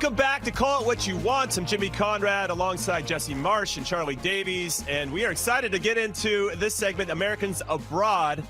Welcome back to Call It What You Want. I'm Jimmy Conrad alongside Jesse Marsh and Charlie Davies, and we are excited to get into this segment, Americans Abroad.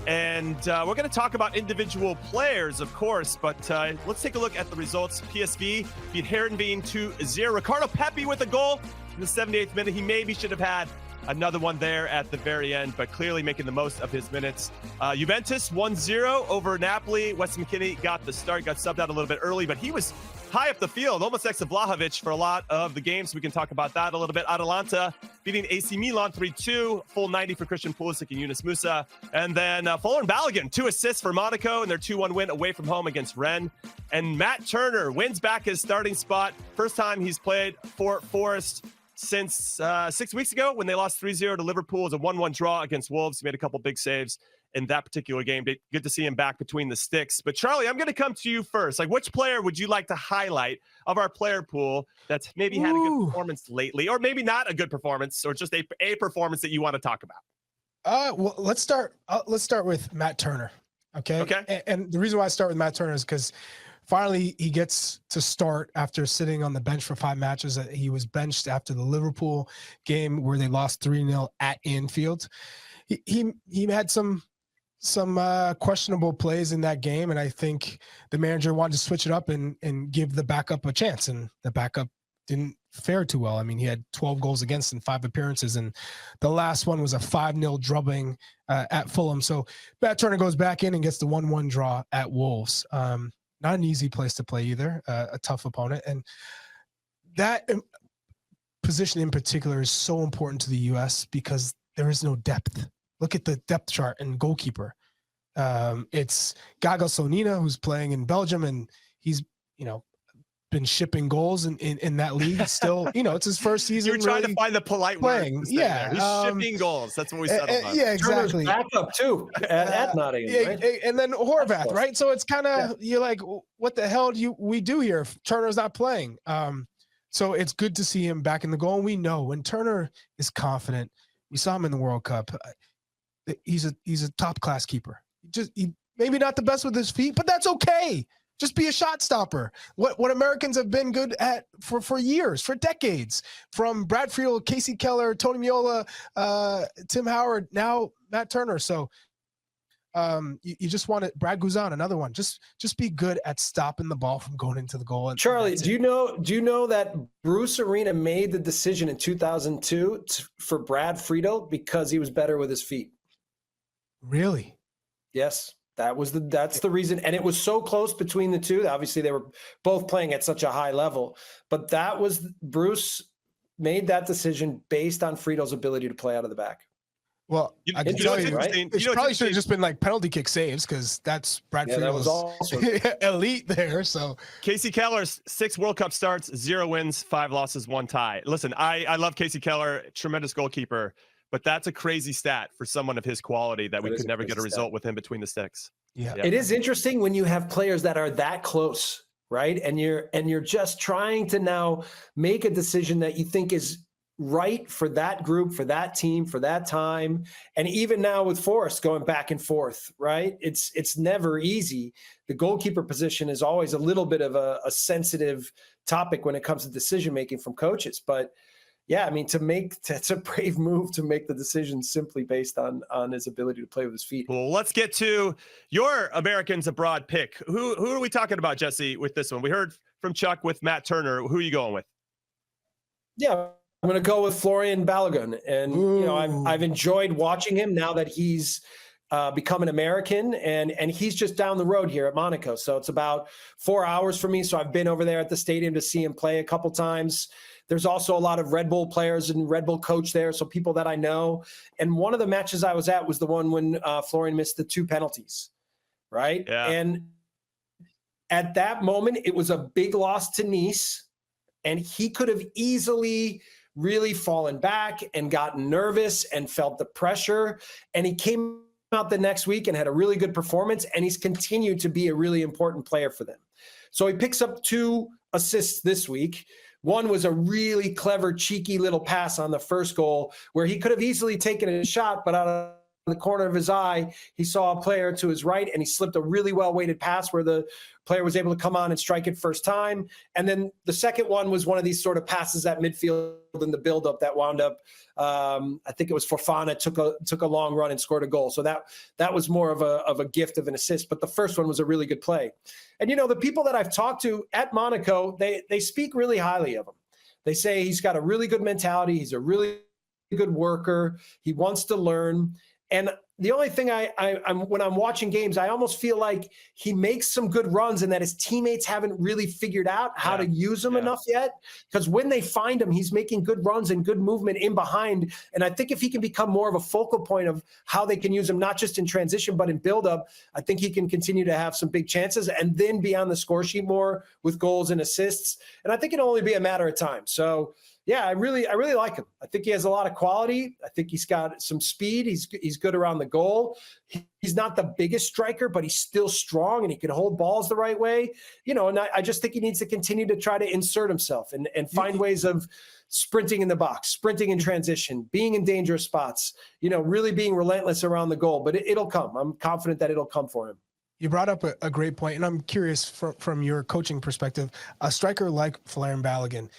And we're going to talk about individual players, of course, but let's take a look at the results. PSV beat Heerenveen 2-0. Ricardo Pepi with a goal in the 78th minute. He maybe should have had another one there at the very end, but clearly making the most of his minutes. Juventus 1-0 over Napoli. Wes McKennie got the start, got subbed out a little bit early, but he was high up the field, almost next to Vlahovic for a lot of the game, so we can talk about that a little bit. Atalanta beating AC Milan 3-2, full 90 for Christian Pulisic and Yunus Musa. And then Florian Balogun, 2 assists for Monaco in their 2-1 win away from home against Rennes. And Matt Turner wins back his starting spot. First time he's played for Forest since 6 weeks ago when they lost 3-0 to Liverpool. It was a 1-1 draw against Wolves. He made a couple big saves in that particular game. Good to see him back between the sticks. But Charlie, I'm going to come to you first. Like, which player would you like to highlight of our player pool that's maybe had a good performance lately, or maybe not a good performance, or just a performance that you want to talk about? Well, let's start with Matt Turner. Okay. And the reason why I start with Matt Turner is because finally he gets to start after sitting on the bench for 5 matches. He was benched after the Liverpool game where they lost 3-0 at Anfield. He had some questionable plays in that game, and I think the manager wanted to switch it up and give the backup a chance, and the backup didn't fare too well. I mean, he had 12 goals against in 5 appearances, and the last one was a 5-0 drubbing at Fulham. So Matt Turner goes back in and gets the 1-1 draw at Wolves. Not an easy place to play either, a tough opponent, and that position in particular is so important to the U.S. because there is no depth. Look at the depth chart and goalkeeper. It's Gaga Sonina, who's playing in Belgium, and he's, been shipping goals in that league. Still, it's his first season. You're trying to find the polite playing. Word. Yeah. He's shipping goals. That's what we settled on. Yeah, exactly. Turner's backup too at Nottingham, right? And then Horvath, right? So it's kind of, you're like, what the hell we do here if Turner's not playing? So it's good to see him back in the goal. And we know when Turner is confident, we saw him in the World Cup. He's a top class keeper. He maybe not the best with his feet, but that's okay. Just be a shot stopper. What Americans have been good at for years, for decades, from Brad Friel, Casey Keller, Tony Meola, Tim Howard, now Matt Turner. So you just want it. Brad Guzan, another one. Just be good at stopping the ball from going into the goal. And Charlie, do you know that Bruce Arena made the decision in 2002 for Brad Friedel because he was better with his feet? Really? Yes, that's the reason. And it was so close between the two. Obviously, they were both playing at such a high level, but that was Bruce made that decision based on Friedel's ability to play out of the back. Well, I can tell you, right? It probably should have just been like penalty kick saves because that's Brad Friedel's also elite there. So Casey Keller's 6 World Cup starts, 0 wins, 5 losses, 1 tie. Listen, I love Casey Keller, tremendous goalkeeper. But that's a crazy stat for someone of his quality that we could never get a result with him between the sticks. Yeah. It is interesting when you have players that are that close, right? And you're just trying to now make a decision that you think is right for that group, for that team, for that time. And even now with Forrest going back and forth, right? It's never easy. The goalkeeper position is always a little bit of a sensitive topic when it comes to decision-making from coaches. But yeah, I mean, it's a brave move to make the decision simply based on his ability to play with his feet. Well, let's get to your Americans Abroad pick. Who are we talking about, Jesse, with this one? We heard from Chuck with Matt Turner. Who are you going with? Yeah, I'm going to go with Florian Balogun. And, I've enjoyed watching him now that he's become an American, and he's just down the road here at Monaco. So it's about 4 hours for me. So I've been over there at the stadium to see him play a couple times. There's also a lot of Red Bull players and Red Bull coach there, so people that I know. And one of the matches I was at was the one when Florian missed the 2 penalties, right? Yeah. And at that moment, it was a big loss to Nice, and he could have easily really fallen back and gotten nervous and felt the pressure. And he came out the next week and had a really good performance, and he's continued to be a really important player for them. So he picks up 2 assists this week. One was a really clever, cheeky little pass on the first goal where he could have easily taken a shot, but out the corner of his eye, he saw a player to his right, and he slipped a really well-weighted pass where the player was able to come on and strike it first time. And then the second one was one of these sort of passes at midfield in the buildup that wound up, I think it was Fofana took a long run and scored a goal. So that was more of a gift of an assist. But the first one was a really good play. And, the people that I've talked to at Monaco, they speak really highly of him. They say he's got a really good mentality. He's a really good worker. He wants to learn. And the only thing I'm when I'm watching games, I almost feel like he makes some good runs and that his teammates haven't really figured out how to use him enough yet. Because when they find him, he's making good runs and good movement in behind. And I think if he can become more of a focal point of how they can use him, not just in transition, but in buildup, I think he can continue to have some big chances and then be on the score sheet more with goals and assists. And I think it'll only be a matter of time. So, yeah, I really like him. I think he has a lot of quality. I think he's got some speed. He's good around the goal. He's not the biggest striker, but he's still strong and he can hold balls the right way. And I just think he needs to continue to try to insert himself and find ways of sprinting in the box, sprinting in transition, being in dangerous spots, really being relentless around the goal. But it'll come. I'm confident that it'll come for him. You brought up a great point, and I'm curious from your coaching perspective, a striker like Florian Balogun,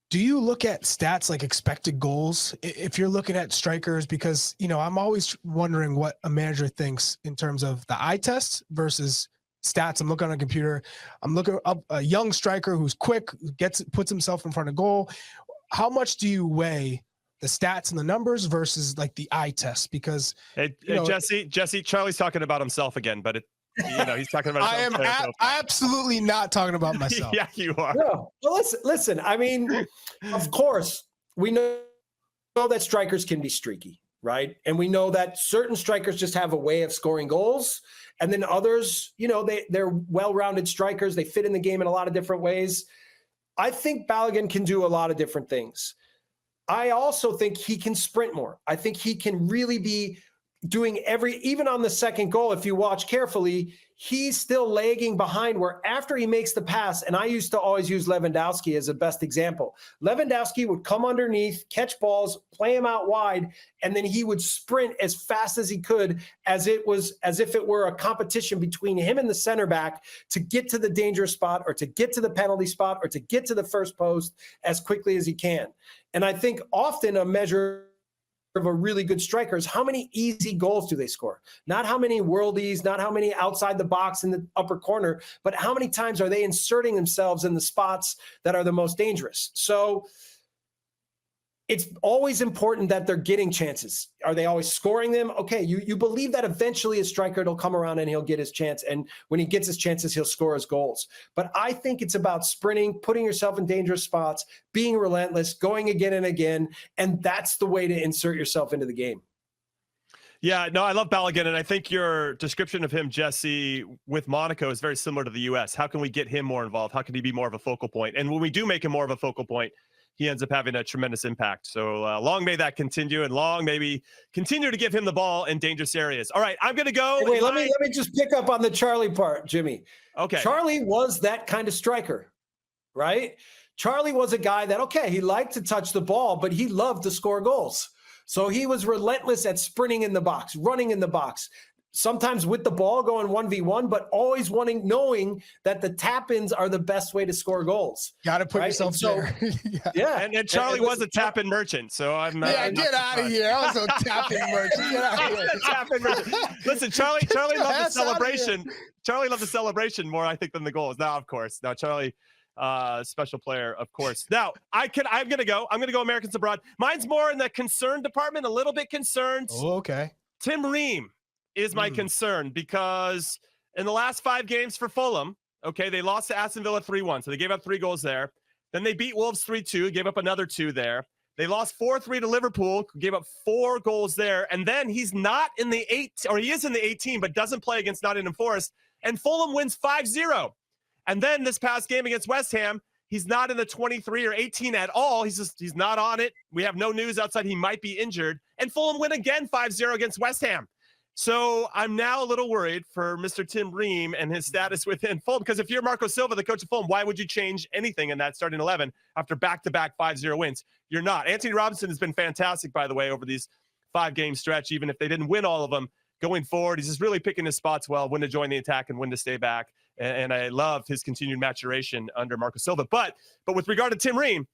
do you look at stats like expected goals if you're looking at strikers? Because, I'm always wondering what a manager thinks in terms of the eye test versus stats. I'm looking on a computer. I'm looking up a young striker who's quick, puts himself in front of goal. How much do you weigh the stats and the numbers versus like the eye test? Because Jesse, Charlie's talking about himself again, but he's talking about I am absolutely not talking about myself. Yeah, you are. No. Well, listen. I mean, of course, we know that strikers can be streaky, right? And we know that certain strikers just have a way of scoring goals. And then others, they're well-rounded strikers. They fit in the game in a lot of different ways. I think Balogun can do a lot of different things. I also think he can sprint more. I think he can really be doing even on the second goal, if you watch carefully, he's still lagging behind where after he makes the pass, and I used to always use Lewandowski as the best example. Lewandowski would come underneath, catch balls, play him out wide, and then he would sprint as fast as he could as if it were a competition between him and the center back to get to the dangerous spot or to get to the penalty spot or to get to the first post as quickly as he can. And I think often a measure of a really good striker is how many easy goals do they score? Not how many worldies, not how many outside the box in the upper corner, but how many times are they inserting themselves in the spots that are the most dangerous? So it's always important that they're getting chances. Are they always scoring them? Okay, you believe that eventually a striker will come around and he'll get his chance. And when he gets his chances, he'll score his goals. But I think it's about sprinting, putting yourself in dangerous spots, being relentless, going again and again. And that's the way to insert yourself into the game. Yeah, no, I love Balogun, and I think your description of him, Jesse, with Monaco is very similar to the U.S. How can we get him more involved? How can he be more of a focal point? And when we do make him more of a focal point, he ends up having a tremendous impact. So long may that continue, and long maybe continue to give him the ball in dangerous areas. All right, I'm going to go. Hey, wait, let me just pick up on the Charlie part, Jimmy. Okay. Charlie was that kind of striker, right? Charlie was a guy that, he liked to touch the ball, but he loved to score goals. So he was relentless at sprinting in the box, running in the box, sometimes with the ball going 1v1, but always knowing that the tap-ins are the best way to score goals. Got to put yourself there. Yeah. And Charlie was a tap-in merchant, so I'm get out of here. I was a tap-in merchant. Get out of here. Tap-in merchant. Listen, Charlie loved the celebration. Charlie loved the celebration more, I think, than the goals. Now, of course. Now, Charlie, special player, of course. Now, I'm going to go Americans abroad. Mine's more in the concern department, a little bit concerned. Oh, okay. Tim Ream is my concern because in the last 5 games for Fulham, they lost to Aston Villa 3-1, so they gave up 3 goals there. Then they beat Wolves 3-2, gave up another 2 there. They lost 4-3 to Liverpool, gave up 4 goals there. And then he's not in the 8, or he is in the 18, but doesn't play against Nottingham Forest. And Fulham wins 5-0. And then this past game against West Ham, he's not in the 23 or 18 at all. He's not on it. We have no news outside he might be injured. And Fulham win again 5-0 against West Ham. So I'm now a little worried for Mr. Tim Ream and his status within Fulham, because if you're Marco Silva, the coach of Fulham, why would you change anything in that starting 11 after back-to-back 5-0 wins? You're not. Anthony Robinson has been fantastic, by the way, over these 5-game stretch, even if they didn't win all of them going forward. He's just really picking his spots well, when to join the attack and when to stay back. And I loved his continued maturation under Marco Silva. But with regard to Tim Ream,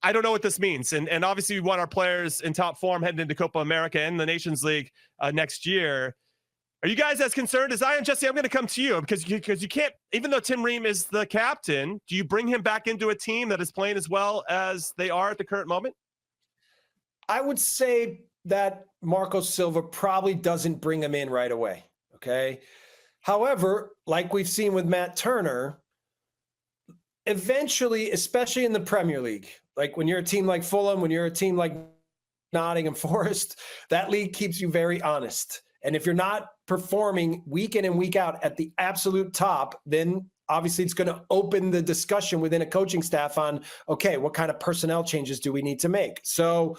I don't know what this means. And obviously we want our players in top form heading into Copa America and the Nations League next year. Are you guys as concerned as I am? Jesse, I'm going to come to you because you can't, even though Tim Ream is the captain, do you bring him back into a team that is playing as well as they are at the current moment? I would say that Marco Silva probably doesn't bring him in right away. Okay. However, like we've seen with Matt Turner, eventually, especially in the Premier League, like when you're a team like Fulham, when you're a team like Nottingham Forest, that league keeps you very honest. And if you're not performing week in and week out at the absolute top, then obviously it's going to open the discussion within a coaching staff on, okay, what kind of personnel changes do we need to make? So,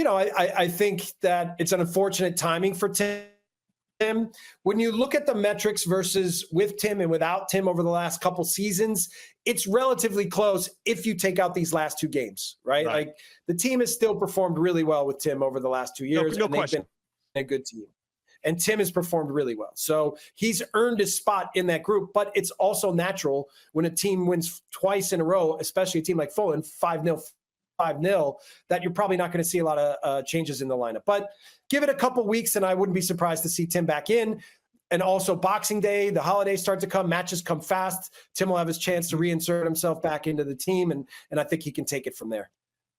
I think that it's an unfortunate timing for Tim. When you look at the metrics versus with Tim and without Tim over the last couple seasons, it's relatively close if you take out these last 2 games, right? Like the team has still performed really well with Tim over the last 2 years. No and question. They've been a good team. And Tim has performed really well. So he's earned his spot in that group, but it's also natural when a team wins twice in a row, especially a team like Fulham, 5-0, that you're probably not going to see a lot of changes in the lineup. But give it a couple weeks, and I wouldn't be surprised to see Tim back in. And also Boxing Day, the holidays start to come, matches come fast. Tim will have his chance to reinsert himself back into the team, and I think he can take it from there.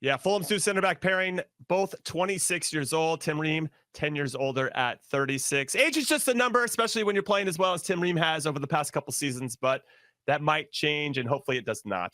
Yeah, Fulham's new center back pairing, both 26 years old. Tim Ream, 10 years older at 36. Age is just a number, especially when you're playing as well as Tim Ream has over the past couple seasons, but that might change, and hopefully it does not.